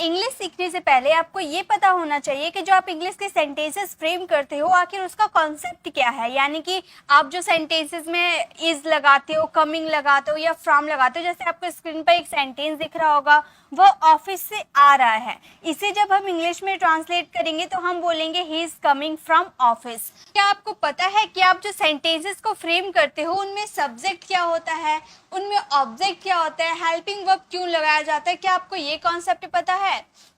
English सीखने से पहले आपको ये पता होना चाहिए कि जो आप इंग्लिश के सेंटेंसेस फ्रेम करते हो आखिर उसका कॉन्सेप्ट क्या है। यानी कि आप जो सेंटेंसेस में इज लगाते हो, कमिंग लगाते हो या फ्रॉम लगाते हो, जैसे आपको स्क्रीन पर एक सेंटेंस दिख रहा होगा वो ऑफिस से आ रहा है, इसे जब हम इंग्लिश में ट्रांसलेट करेंगे तो हम बोलेंगे he is coming from office. क्या आपको पता है कि आप जो सेंटेंसेस को फ्रेम करते हो उनमें सब्जेक्ट क्या होता है, उनमें ऑब्जेक्ट क्या होता है, हेल्पिंग वर्ब क्यों लगाया जाता है? क्या आपको ये कॉन्सेप्ट पता है?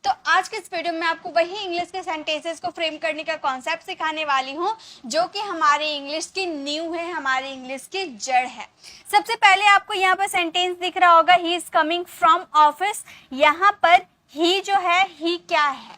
तो आज के इस वीडियो में आपको वही इंग्लिश के सेंटेंसेस को फ्रेम करने का कॉन्सेप्ट सिखाने वाली हूँ जो कि हमारे इंग्लिश की नींव है, हमारे इंग्लिश की जड़ है। सबसे पहले आपको यहाँ पर सेंटेंस दिख रहा होगा he is coming from office. यहाँ पर ही जो है, ही क्या है?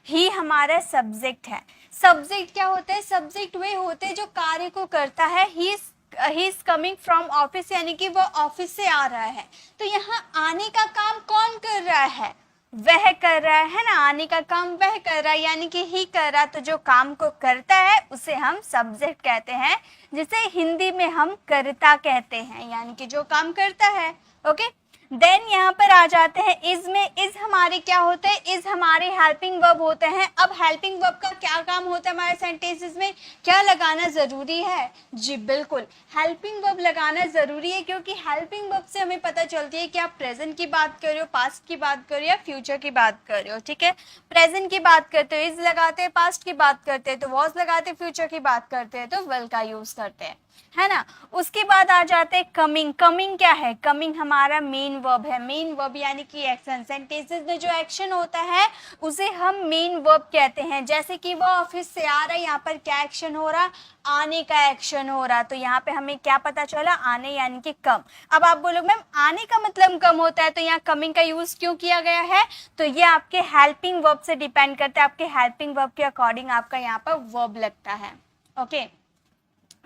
ही हमारा सब्जेक्ट है। सब्जेक्ट क्या होता है? सब्जेक्ट वे होते हैं जो कार्य को करता है। He is coming from office यानी कि वो ऑफिस से आ रहा है। तो यहाँ आने का काम कौन कर रहा है? वह कर रहा है ना, आने का काम वह कर रहा है यानी कि ही कर रहा है। तो जो काम को करता है उसे हम सब्जेक्ट कहते हैं, जिसे हिंदी में हम कर्ता कहते हैं, यानी कि जो काम करता है। ओके, देन यहाँ पर आ जाते हैं इज में। इज हमारे क्या होते हैं? इज हमारे हेल्पिंग वर्ब होते हैं। अब हेल्पिंग वर्ब का क्या काम होता है हमारे सेंटेंसेस में? क्या लगाना जरूरी है? जी बिल्कुल, हेल्पिंग वर्ब लगाना जरूरी है, क्योंकि हेल्पिंग वर्ब से हमें पता चलती है कि आप प्रेजेंट की बात कर रहे हो, पास्ट की बात कर रहे हो या फ्यूचर की बात कर रहे हो। ठीक है, प्रेजेंट की बात करते हो इज लगाते हैं, पास्ट की बात करते हैं तो वॉज लगाते हैं, फ्यूचर की बात करते हैं तो विल का यूज करते हैं, है ना। उसके बाद आ जाते हैं कमिंग। कमिंग क्या है? कमिंग हमारा मेन वर्ब है। मेन वर्ब यानी कि एक्शन। सेंटेंसेस में जो एक्शन होता है उसे हम मेन वर्ब कहते हैं। जैसे कि वो ऑफिस से आ रहा है, यहाँ पर क्या एक्शन हो रहा? आने का एक्शन हो रहा। तो यहाँ पे हमें क्या पता चला? आने यानी कि कम। अब आप बोलोगे मैम आने का मतलब कम होता है तो यहाँ कमिंग का यूज क्यों किया गया है? तो ये आपके हेल्पिंग वर्ब से डिपेंड करता है। आपके हेल्पिंग वर्ब के अकॉर्डिंग आपका यहाँ पर वर्ब लगता है। ओके,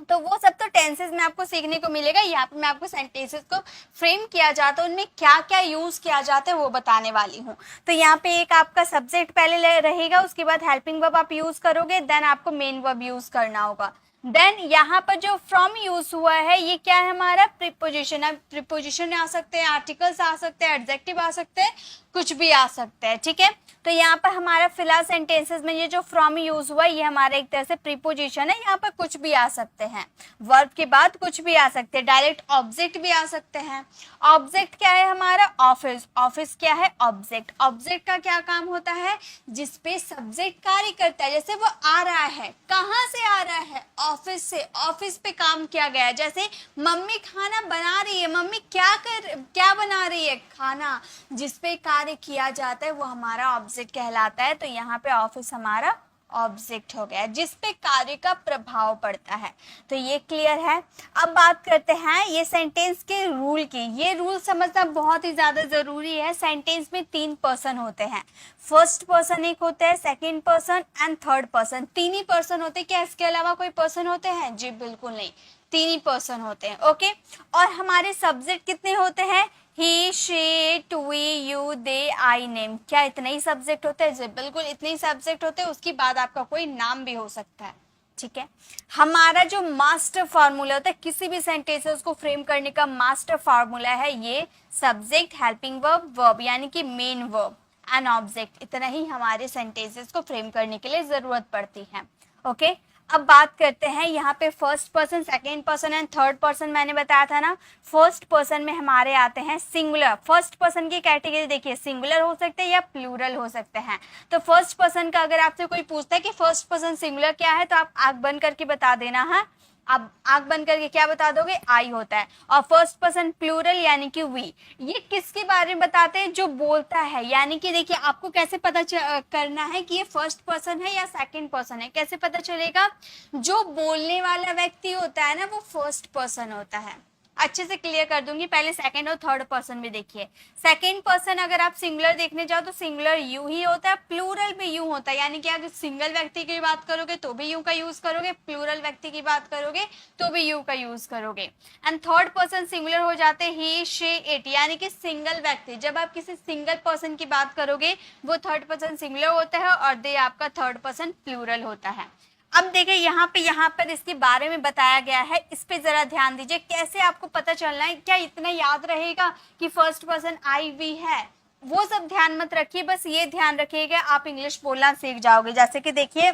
तो वो सब तो टेंसेस में आपको सीखने को मिलेगा। यहाँ पे मैं आपको सेंटेंसेस को फ्रेम किया जाता है, उनमें क्या क्या यूज किया जाता है वो बताने वाली हूँ। तो यहाँ पे एक आपका सब्जेक्ट पहले रहेगा, उसके बाद हेल्पिंग वर्ब आप यूज करोगे, देन आपको मेन वर्ब यूज करना होगा। देन यहाँ पर जो फ्रॉम यूज हुआ है ये क्या है? हमारा प्रीपोजिशन है। प्रीपोजिशन आ सकते हैं, आर्टिकल्स आ सकते हैं, एडजेक्टिव आ सकते हैं, कुछ भी आ सकता है। ठीक है, तो यहाँ पर हमारा फिलहाल सेंटेंसेस में ये जो फ्रॉम यूज हुआ ये हमारा एक तरह से प्रीपोजिशन है। यहाँ पर कुछ भी आ सकते हैं, वर्ब के बाद कुछ भी आ सकते हैं, डायरेक्ट ऑब्जेक्ट भी आ सकते हैं। ऑब्जेक्ट क्या है हमारा? ऑफिस। ऑफिस क्या है? ऑब्जेक्ट। ऑब्जेक्ट का क्या काम होता है? जिसपे सब्जेक्ट कार्य करता है। जैसे वो आ रहा है, कहाँ से आ रहा है? ऑफिस से। ऑफिस पे काम किया गया है। जैसे मम्मी खाना बना रही है, मम्मी क्या बना रही है? खाना। जिसपे कार्य किया जाता है वो हमारा ऑब्जेक्ट कहलाता है। तो यहाँ पे ऑफिस हमारा ऑब्जेक्ट हो गया जिस पे कार्य का प्रभाव पड़ता है। तो ये क्लियर है। अब बात करते हैं ये सेंटेंस के रूल की। ये रूल समझना बहुत ही ज्यादा जरूरी है। सेंटेंस में 3 पर्सन होते हैं। फर्स्ट पर्सन एक होता है, second person and third person. 3 he person होते हैं। क्या इसके अलावा कोई पर्सन होते हैं? जी बिल्कुल नहीं, 3 ही पर्सन होते हैं। ओके, और हमारे सब्जेक्ट कितने होते हैं? He, she, it, we, you, they, I, name. क्या इतने ही सब्जेक्ट होते हैं? जी बिल्कुल इतने ही सब्जेक्ट होते हैं। उसके बाद आपका कोई नाम भी हो सकता है। ठीक है, हमारा जो मास्टर फार्मूला होता है किसी भी सेंटेंसेस को फ्रेम करने का, मास्टर फार्मूला है ये सब्जेक्ट, हेल्पिंग वर्ब, वर्ब यानी कि मेन वर्ब एंड ऑब्जेक्ट। इतना ही हमारे सेंटेंसेस को फ्रेम करने के लिए जरूरत पड़ती है। ओके, अब बात करते हैं यहाँ पे first person, second person and third person. मैंने बताया था ना, फर्स्ट पर्सन में हमारे आते हैं सिंगुलर। फर्स्ट पर्सन की कैटेगरी देखिए, सिंगुलर हो सकते हैं या प्लूरल हो सकते हैं। तो फर्स्ट पर्सन का अगर आपसे कोई पूछता है कि फर्स्ट पर्सन सिंगुलर क्या है तो आप आंख बंद करके बता देना है। अब आंख बंद करके क्या बता दोगे? आई होता है। और फर्स्ट पर्सन प्लूरल यानी कि वी। ये किसके बारे में बताते हैं? जो बोलता है। यानी कि देखिए आपको कैसे पता करना है कि ये फर्स्ट पर्सन है या सेकंड पर्सन है? कैसे पता चलेगा? जो बोलने वाला व्यक्ति होता है ना वो फर्स्ट पर्सन होता है। अच्छे से क्लियर कर दूंगी, पहले सेकंड और थर्ड पर्सन भी देखिए। सेकंड पर्सन अगर आप सिंगुलर देखने जाओ तो सिंगुलर यू ही होता है, प्लूरल भी यू होता है। यानी कि अगर सिंगल व्यक्ति की बात करोगे तो भी यू का यूज करोगे, प्लूरल व्यक्ति की बात करोगे तो भी यू का यूज करोगे। एंड थर्ड पर्सन सिंगुलर हो जाते हैं ही, शी, इट। यानी कि सिंगल व्यक्ति, जब आप किसी सिंगल पर्सन की बात करोगे वो थर्ड पर्सन सिंगुलर होता है और दे आपका थर्ड पर्सन प्लूरल होता है। अब देखिए यहाँ पर इसके बारे में बताया गया है, इस पे जरा ध्यान दीजिए। कैसे आपको पता चलना है? क्या इतना याद रहेगा कि फर्स्ट पर्सन आई वी है? वो सब ध्यान मत रखिए, बस ये ध्यान रखिएगा आप इंग्लिश बोलना सीख जाओगे। जैसे कि देखिए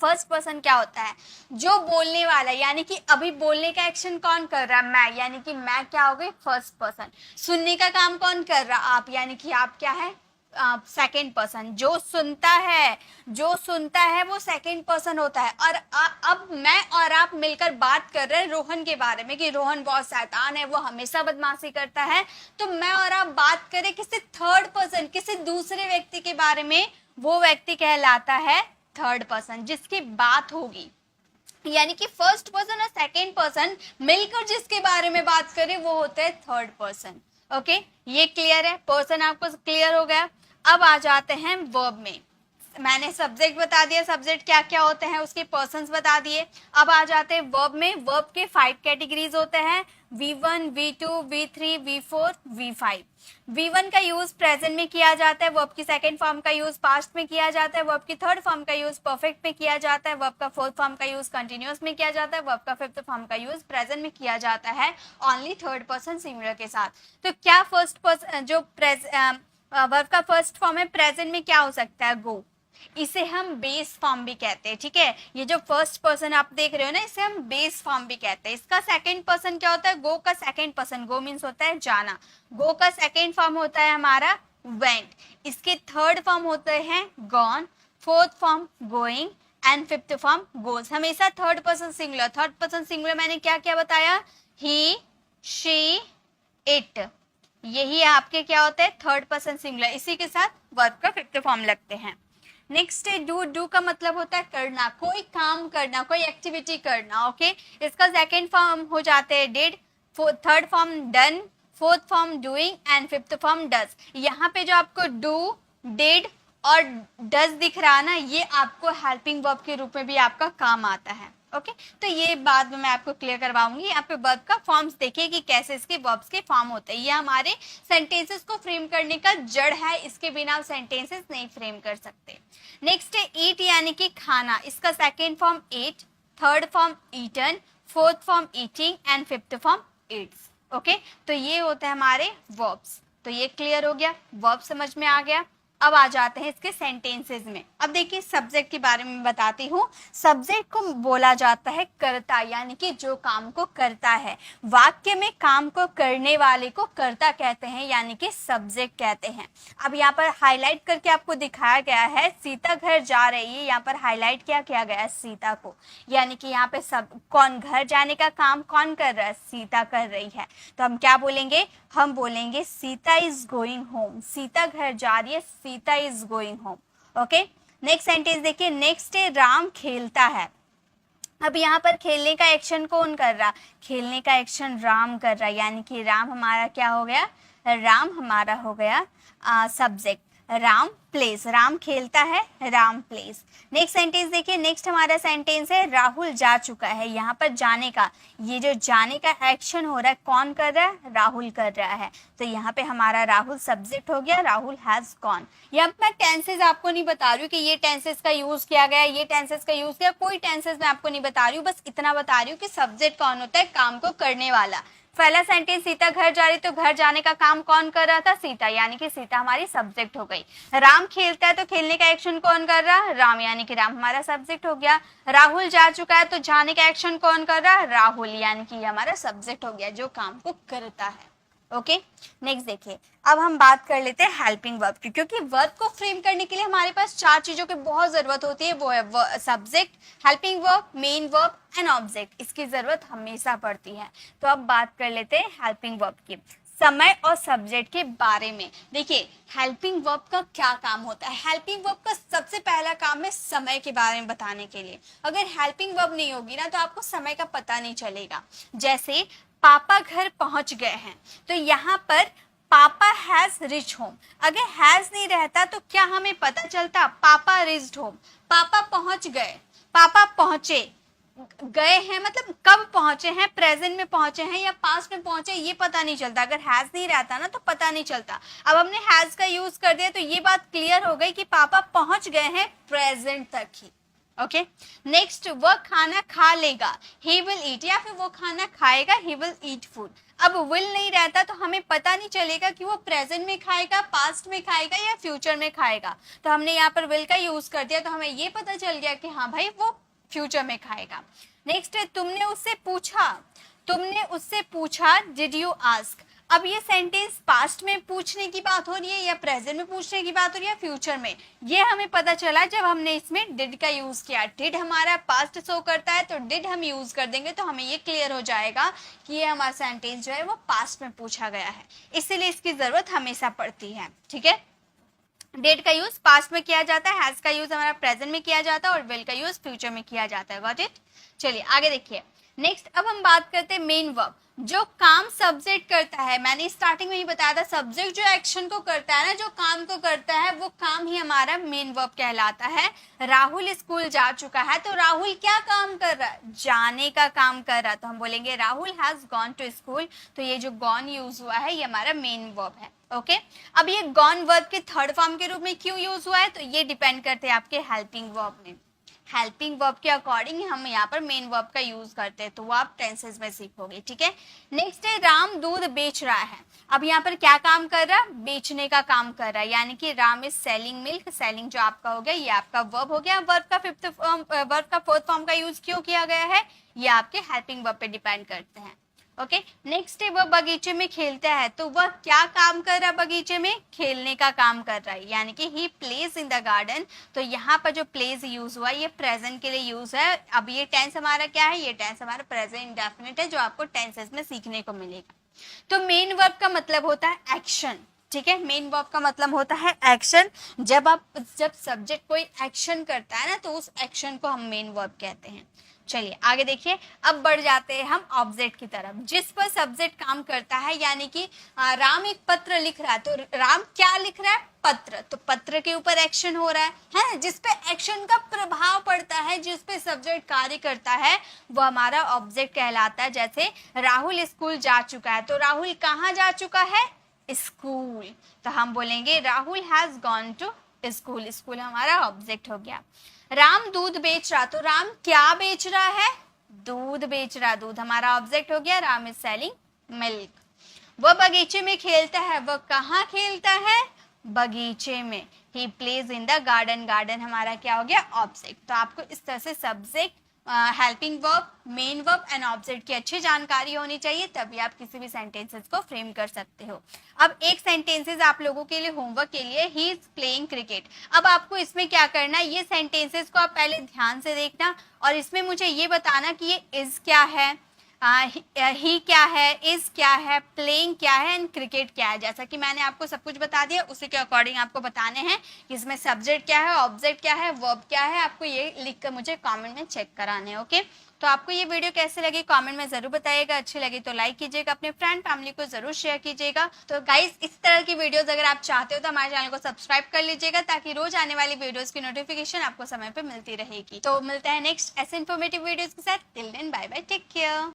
फर्स्ट पर्सन क्या होता है, जो बोलने वाला, यानी कि अभी बोलने का एक्शन कौन कर रहा है, मैं, यानी कि मैं क्या हो गई फर्स्ट पर्सन। सुनने का काम कौन कर रहा, आप, यानी कि आप क्या है सेकंड पर्सन। जो सुनता है वो सेकंड पर्सन होता है। और अब मैं और आप मिलकर बात कर रहे हैं रोहन के बारे में कि रोहन बहुत शैतान है, वो हमेशा बदमाशी करता है, तो मैं और आप बात करें किसी थर्ड पर्सन, किसी दूसरे व्यक्ति के बारे में, वो व्यक्ति कहलाता है थर्ड पर्सन जिसकी बात होगी। यानी कि फर्स्ट पर्सन और सेकंड पर्सन मिलकर जिसके बारे में बात करें वो होता है थर्ड पर्सन। ओके, ये क्लियर है, पर्सन आपको क्लियर हो गया। अब आ जाते हैं वर्ब में। मैंने सब्जेक्ट बता दिया, सब्जेक्ट क्या क्या होते हैं, उसके पर्सन्स बता दिए। अब आ जाते हैं वर्ब में। वर्ब के 5 कैटेगरीज होते हैं, V1, V2, V3, V4, V5। V1 का यूज प्रेजेंट में किया जाता है, वर्ब की सेकंड फॉर्म का यूज पास्ट में किया जाता है, वर्ब की थर्ड फॉर्म का यूज परफेक्ट में किया जाता है, वर्ब का फोर्थ फॉर्म का यूज कंटिन्यूअस में किया जाता है, वर्ब का फिफ्थ फॉर्म का यूज प्रेजेंट में किया जाता है ओनली थर्ड पर्सन सिंगुलर के साथ। तो क्या फर्स्ट पर्सन जो वर्ब का फर्स्ट फॉर्म है प्रेजेंट में क्या हो सकता है, गो। इसे हम बेस फॉर्म भी कहते हैं, ठीक है। ये जो फर्स्ट पर्सन आप देख रहे हो ना, इसे हम बेस फॉर्म भी कहते हैं। इसका सेकंड पर्सन क्या होता है, गो का सेकंड पर्सन, गो मीन्स होता है जाना। गो का सेकंड फॉर्म होता है हमारा वेंट। इसके थर्ड फॉर्म होते हैं gone, fourth form going and fifth form goes. हमेशा third person singular. Third person singular मैंने क्या क्या बताया, ही, शी, इट, यही आपके क्या होते हैं थर्ड पर्सन सिंगुलर। इसी के साथ वर्ब का फिफ्थ फॉर्म लगते हैं। नेक्स्ट है डू। डू का मतलब होता है करना, कोई काम करना, कोई एक्टिविटी करना। ओके, इसका सेकंड फॉर्म हो जाते हैं did, third form done, fourth form doing and fifth form does. यहाँ पे जो आपको डू, डिड और डज दिख रहा है ना, ये आपको हेल्पिंग वर्ब के रूप में भी आपका काम आता है। ओके, तो ये बाद में मैं आपको क्लियर करवाऊंगी। यहाँ पे वर्ब का फॉर्म्स देखिए कि कैसे इसके वर्ब्स के फॉर्म होते हैं। ये हमारे सेंटेंसेस को फ्रेम करने का जड़ है, इसके बिना आप सेंटेंसेस नहीं फ्रेम कर सकते। नेक्स्ट है ईट, यानी कि खाना। इसका second form eat, third form eaten, fourth form eating and fifth form eats. Okay, तो ये होते हैं हमारे वर्ब्स। तो ये क्लियर हो गया, वर्ब समझ में आ गया। अब आ जाते हैं इसके सेंटेंसेस में। अब देखिए सब्जेक्ट के बारे में बताती हूँ। सब्जेक्ट को बोला जाता है कर्ता, यानी कि जो काम को करता है। वाक्य में काम को करने वाले को कर्ता कहते हैं, यानी कि सब्जेक्ट कहते हैं। अब यहाँ पर हाईलाइट करके आपको दिखाया गया है, सीता घर जा रही है। यहाँ पर हाईलाइट क्या किया गया है, सीता को, यानी कि यहाँ पे सब कौन, घर जाने का काम कौन कर रहा है, सीता कर रही है। तो हम क्या बोलेंगे, हम बोलेंगे Sita is going home. Sita घर जा रही है, Sita is going home. Okay, next sentence देखिए। नेक्स्ट है राम खेलता है। अब यहाँ पर खेलने का एक्शन कौन कर रहा, खेलने का एक्शन राम कर रहा है, यानी कि राम हमारा क्या हो गया, राम हमारा हो गया सब्जेक्ट। राम प्लेस, राम खेलता है, राम प्लेस। नेक्स्ट सेंटेंस देखिए। नेक्स्ट हमारा सेंटेंस है राहुल जा चुका है। यहाँ पर जाने का, ये जो जाने का एक्शन हो रहा है कौन कर रहा है, राहुल कर रहा है। तो यहाँ पे हमारा राहुल सब्जेक्ट हो गया, राहुल हैज गॉन। यहाँ मैं टेंसेस आपको नहीं बता रही हूँ कि ये टेंसेस का यूज किया गया, ये टेंसेस का यूज किया, कोई टेंसेस मैं आपको नहीं बता रही हूँ, बस इतना बता रही हूँ कि सब्जेक्ट कौन होता है, काम को करने वाला। पहला सेंटेंस सीता घर जा रही, तो घर जाने का काम कौन कर रहा था, सीता, यानी कि सीता हमारी सब्जेक्ट हो गई। राम खेलता है, तो खेलने का एक्शन कौन कर रहा है, राम, यानी कि राम हमारा सब्जेक्ट हो गया। राहुल जा चुका है, तो जाने का एक्शन कौन कर रहा है, राहुल, यानी कि हमारा सब्जेक्ट हो गया जो काम को करता है। ओके, नेक्स्ट देखिए। अब हम बात कर लेते हैं हेल्पिंग वर्ब की, क्योंकि वर्ब को फ्रेम करने के लिए हमारे पास 4 चीजों की बहुत जरूरत होती है। वो है subject, helping verb, main verb and object. इसकी जरूरत हमेशा पड़ती है। तो अब बात कर लेते हैं हेल्पिंग वर्ब की, समय और सब्जेक्ट के बारे में। देखिए हेल्पिंग वर्ब का क्या काम होता है। हेल्पिंग वर्ब का सबसे पहला काम है समय के बारे में बताने के लिए। अगर हेल्पिंग वर्ब नहीं होगी ना, तो आपको समय का पता नहीं चलेगा। जैसे पापा घर पहुंच गए हैं, तो यहाँ पर पापा हैज रिच होम। अगर हैज नहीं रहता तो क्या हमें पता चलता, पापा रिच्ड होम। पापा पहुंच गए, पापा पहुंचे, गए हैं मतलब कब पहुंचे हैं, प्रेजेंट में पहुंचे हैं या पास्ट में पहुंचे, ये पता नहीं चलता। अगर हैज नहीं रहता ना तो पता नहीं चलता। अब हमने हैज का यूज कर दिया, तो ये बात क्लियर हो गई कि पापा पहुंच गए हैं प्रेजेंट तक ही। ओके, नेक्स्ट, वह खाना खा लेगा, ही विल ईट, या फिर वो खाना खाएगा, ही विल ईट फूड। अब विल नहीं रहता तो हमें पता नहीं चलेगा कि वो प्रेजेंट में खाएगा, पास्ट में खाएगा या फ्यूचर में खाएगा। तो हमने यहाँ पर विल का यूज कर दिया तो हमें ये पता चल गया कि हाँ भाई वो फ्यूचर में खाएगा। नेक्स्ट है तुमने उससे पूछा डिड यू आस्क। अब ये सेंटेंस पास्ट में पूछने की बात हो रही है या प्रेजेंट में पूछने की बात हो रही है फ्यूचर में, ये हमें पता चला जब हमने इसमें डिड का यूज किया। डिड हमारा पास्ट शो करता है तो डिड हम यूज कर देंगे तो हमें ये क्लियर हो जाएगा कि ये हमारा सेंटेंस जो है वो पास्ट में पूछा गया है, इसीलिए इसकी जरूरत हमेशा पड़ती है। ठीक है, डिड का यूज पास्ट में किया जाता है, हैज का यूज हमारा प्रेजेंट में किया जाता है और विल का यूज फ्यूचर में किया जाता है। Got it. चलिए आगे देखिए। नेक्स्ट अब हम बात करते हैं मेन वर्ब, जो काम सब्जेक्ट करता है। मैंने स्टार्टिंग में ही बताया था सब्जेक्ट जो एक्शन को करता है ना, जो काम को करता है, वो काम ही हमारा मेन वर्ब कहलाता है। राहुल स्कूल जा चुका है तो राहुल क्या काम कर रहा है, जाने का काम कर रहा है, तो हम बोलेंगे Rahul has gone to school. तो ये जो गॉन यूज हुआ है ये हमारा मेन वर्ब है। ओके अब ये गॉन वर्ब के थर्ड फॉर्म के रूप में क्यों यूज हुआ है, तो ये डिपेंड करते हैं आपके हेल्पिंग वर्ब में। हेल्पिंग वर्ब के अकॉर्डिंग हम यहाँ पर मेन वर्ब का यूज करते हैं, तो वो आप टेंसेस में सीखोगे। ठीक है, नेक्स्ट है राम दूध बेच रहा है। अब यहाँ पर क्या काम कर रहा है, बेचने का काम कर रहा है, यानी कि Ram is selling milk. Selling जो आपका हो गया ये आपका वर्ब हो गया। वर्ब का फोर्थ फॉर्म का यूज क्यों किया गया है, ये आपके हेल्पिंग वर्ब पे डिपेंड करते हैं। ओके नेक्स्ट है वह बगीचे में खेलता है, तो वह क्या काम कर रहा है, बगीचे में खेलने का काम कर रहा है, यानी कि he plays in the garden. तो यहाँ पर जो प्लेज यूज हुआ ये प्रेजेंट के लिए यूज है। अब ये टेंस हमारा क्या है, ये टेंस हमारा प्रेजेंट इंडेफिनिट है जो आपको टेंसेस में सीखने को मिलेगा। तो मेन वर्ब का मतलब होता है एक्शन। ठीक है, मेन वर्ब का मतलब होता है एक्शन। जब सब्जेक्ट कोई एक्शन करता है ना तो उस एक्शन को हम मेन वर्ब कहते हैं। चलिए आगे देखिए, अब बढ़ जाते हैं हम ऑब्जेक्ट की तरफ, जिस पर सब्जेक्ट काम करता है। यानी कि राम एक पत्र लिख रहा है, तो राम क्या लिख रहा है, पत्र। तो पत्र के ऊपर एक्शन हो रहा है जिस पे एक्शन का प्रभाव पड़ता है, जिस पे सब्जेक्ट कार्य करता है, वो हमारा ऑब्जेक्ट कहलाता है। जैसे राहुल स्कूल जा चुका है, तो राहुल कहाँ जा चुका है, स्कूल। तो हम बोलेंगे Rahul has gone to school. School हमारा ऑब्जेक्ट हो गया। राम दूध बेच रहा, तो राम क्या बेच रहा है, दूध बेच रहा। दूध हमारा ऑब्जेक्ट हो गया। Ram is selling milk. वह बगीचे में खेलता है, वह कहाँ खेलता है, बगीचे में। He plays in the garden. Garden हमारा क्या हो गया, ऑब्जेक्ट। तो आपको इस तरह से subject, helping verb, main verb and object की अच्छी जानकारी होनी चाहिए, तभी आप किसी भी सेंटेंसेस को फ्रेम कर सकते हो। अब एक सेंटेंसेस आप लोगों के लिए होमवर्क के लिए, ही इज प्लेइंग क्रिकेट। अब आपको इसमें क्या करना है, ये सेंटेंसेस को आप पहले ध्यान से देखना और इसमें मुझे ये बताना कि ये इज क्या है, ही क्या है, इज क्या है, प्लेइंग क्या है एंड क्रिकेट क्या है। जैसा कि मैंने आपको सब कुछ बता दिया, उसी के अकॉर्डिंग आपको बताने हैं कि इसमें सब्जेक्ट क्या है, ऑब्जेक्ट क्या है, वर्ब क्या है। आपको ये लिखकर मुझे कमेंट में चेक कराने हैं। ओके, तो आपको ये वीडियो कैसे लगी कमेंट में जरूर बताइएगा। अच्छी लगी तो लाइक कीजिएगा, अपने फ्रेंड फैमिली को जरूर शेयर कीजिएगा। तो गाइस इस तरह की वीडियोस अगर आप चाहते हो तो हमारे चैनल को सब्सक्राइब कर लीजिएगा, ताकि रोज आने वाली वीडियोस की नोटिफिकेशन आपको समय पे मिलती रहेगी। तो मिलते हैं नेक्स्ट ऐसे इन्फॉर्मेटिव वीडियोस के साथ। Till then bye bye, take care.